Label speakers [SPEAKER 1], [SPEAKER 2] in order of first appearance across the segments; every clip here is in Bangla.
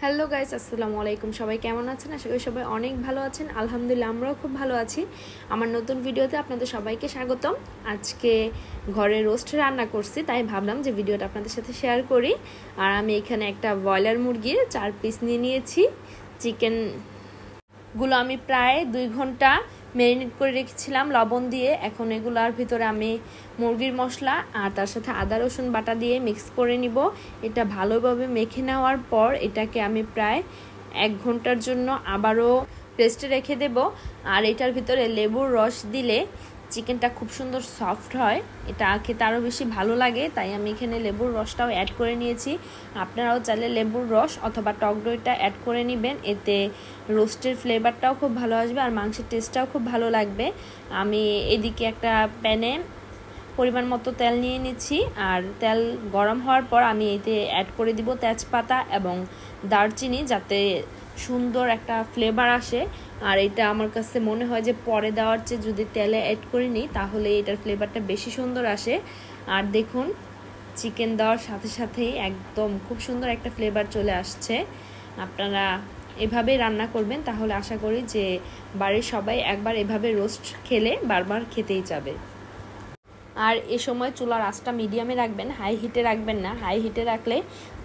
[SPEAKER 1] হ্যালো গাইস, আসসালামু আলাইকুম। সবাই কেমন আছেন? আশা করি সবাই অনেক ভালো আছেন। আলহামদুলিল্লাহ আমরাও খুব ভালো আছি। আমার নতুন ভিডিওতে আপনাদের সবাইকে স্বাগতম। আজকে ঘরে রোস্ট রান্না করছি, তাই ভাবলাম যে ভিডিওটা আপনাদের সাথে শেয়ার করি। আর আমি এখানে একটা ব্রয়লার মুরগির 4 পিস নিয়ে নিয়েছি। চিকেনগুলো আমি প্রায় 2 ঘন্টা ম্যারিনেট করে রেখেছিলাম লবণ দিয়ে। এখন এগুলোর ভিতরে আমি মুরগির মশলা আর তার সাথে আদা রসুন বাটা দিয়ে মিক্স করে নিব। এটা ভালোভাবে মেখে নেওয়ার পর এটাকে আমি প্রায় 1 ঘন্টার জন্য আবারও রেস্টে রেখে দেব। আর এটার ভিতরে লেবুর রস দিলে চিকেনটা খুব সুন্দর সফট হয়, এটা খেতে আরও বেশি ভালো লাগে, তাই আমি এখানে লেবুর রসটাও অ্যাড করে নিয়েছি। আপনারাও চাইলে লেবুর রস অথবা টক দইটা অ্যাড করে নেবেন, এতে রোস্টের ফ্লেভারটাও খুব ভালো আসবে আর মাংসের টেস্টটাও খুব ভালো লাগবে। আমি এদিকে একটা প্যানে পরিমাণ মতো তেল নিয়ে নিচ্ছি, আর তেল গরম হওয়ার পর আমি এতে অ্যাড করে দিব তেজপাতা এবং দারচিনি, যাতে সুন্দর একটা ফ্লেভার আসে। আর এটা আমার কাছে মনে হয় যে পরে দেওয়ার চেয়ে যদি তেলে অ্যাড করে নিই তাহলে এটার ফ্লেভারটা বেশি সুন্দর আসে। আর দেখুন, চিকেন দেওয়ার সাথে সাথেই একদম খুব সুন্দর একটা ফ্লেভার চলে আসছে। আপনারা এভাবে রান্না করবেন, তাহলে আশা করি যে বাড়ির সবাই একবার এভাবে রোস্ট খেলে বারবার খেতেই যাবে। আর এ সময় চুলার আঁচটা মিডিয়ামে রাখবেন, হাই হিটে রাখবেন না। হাই হিটে রাখলে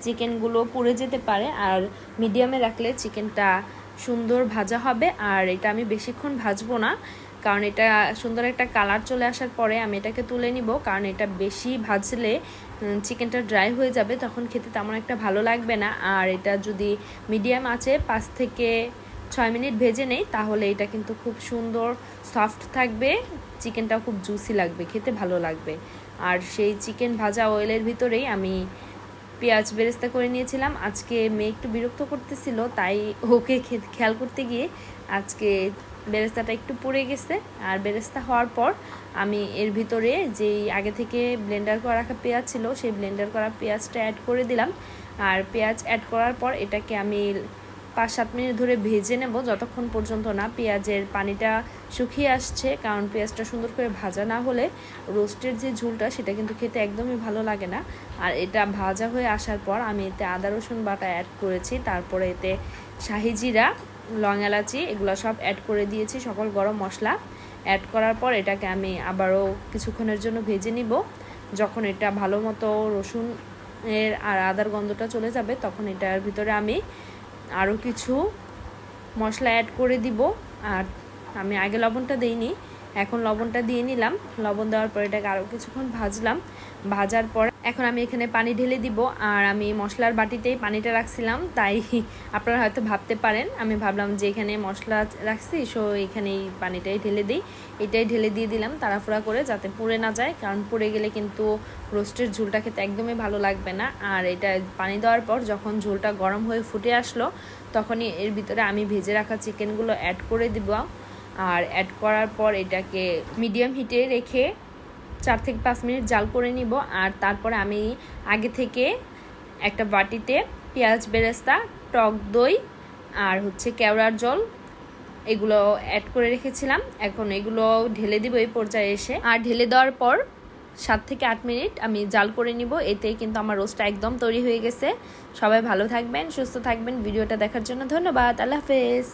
[SPEAKER 1] চিকেনগুলো পুড়ে যেতে পারে, আর মিডিয়ামে রাখলে চিকেনটা সুন্দর ভাজা হবে। আর এটা আমি বেশিক্ষণ ভাজবো না, কারণ এটা সুন্দর একটা কালার চলে আসার পরে আমি এটাকে তুলে নিব, কারণ এটা বেশি ভাজলে চিকেনটা ড্রাই হয়ে যাবে, তখন খেতে তেমন একটা ভালো লাগবে না। আর এটা যদি মিডিয়াম আছে 5 থেকে 6 মিনিট ভেজে নেই তাহলে এটা কিন্তু খুব সুন্দর সফট থাকবে, চিকেনটাও খুব জুসি লাগবে, খেতে ভালো লাগবে। আর সেই চিকেন ভাজা অয়েলের ভিতরেই আমি পেঁয়াজ বেরেস্তা করে নিয়েছিলাম। আজকে মেয়ে একটু বিরক্ত করতেছিল, তাই ওকে খেয়াল করতে গিয়ে আজকে বেরেস্তাটা একটু পুড়ে গেছে। আর বেরেস্তা হওয়ার পর আমি এর ভিতরে যেই আগে থেকে ব্লেন্ডার করা রাখা পেঁয়াজ ছিল সেই ব্লেন্ডার করা পেঁয়াজটা অ্যাড করে দিলাম। আর পেঁয়াজ অ্যাড করার পর এটাকে আমি 5-7 মিনিট ধরে ভেজে নেব, যতক্ষণ পর্যন্ত না পেঁয়াজের পানিটা শুকিয়ে আসছে, কারণ পেঁয়াজটা সুন্দর করে ভাজা না হলে রোস্টের যে ঝোলটা সেটা কিন্তু খেতে একদমই ভালো লাগে না। আর এটা ভাজা হয়ে আসার পর আমি এতে আদা রসুন বাটা অ্যাড করেছি, তারপরে এতে শাহি জিরা, লং এলাচি এগুলো সব অ্যাড করে দিয়েছি, সকল গরম মশলা অ্যাড করার পর এটাকে আমি আবারও কিছুক্ষণের জন্য ভেজে নিব। যখন এটা ভালো মতো রসুন এর আর আদার গন্ধটা চলে যাবে তখন এটার ভিতরে আমি আরও কিছু মশলা অ্যাড করে দিব। আর আমি আগে লবণটা দিইনি, এখন লবণটা দিয়ে নিলাম। লবণ দেওয়ার পর এটাকে আরও কিছুক্ষণ ভাজলাম। ভাজার পর এখন আমি এখানে পানি ঢেলে দিব। আর আমি মশলার বাটিতেই পানিটা রাখছিলাম, তাই আপনারা হয়তো ভাবতে পারেন আমি ভাবলাম যে এখানে মশলা রাখছি সো এখানেই পানিটাই ঢেলে দিই। এটাই ঢেলে দিয়ে দিলাম তাড়াহুড়া করে, যাতে পুড়ে না যায়, কারণ পুড়ে গেলে কিন্তু রোস্টের ঝোলটা খেতে একদমই ভালো লাগবে না। আর এটা পানি দেওয়ার পর যখন ঝোলটা গরম হয়ে ফুটে আসলো তখনই এর ভিতরে আমি ভেজে রাখা চিকেনগুলো অ্যাড করে দিব। আর অ্যাড করার পর এটাকে মিডিয়াম হিটে রেখে 4 থেকে 5 মিনিট জাল করে নিব। আর তারপরে আমি আগে থেকে একটা বাটিতে পেঁয়াজ বেরেস্তা, টক দই আর কেওড়ার জল এগুলো অ্যাড করে রেখেছিলাম। এখন এগুলো ঢেলে দিব এই পর্যায়ে এসে। আর ঢেলে দেওয়ার পর 7 থেকে 8 মিনিট আমি জাল করে নিব। এতে কিন্তু আমার রোস্টটা একদম তৈরি হয়ে গেছে। সবাই ভালো থাকবেন, সুস্থ থাকবেন। ভিডিওটা দেখার জন্য ধন্যবাদ। আল্লাহ হাফেজ।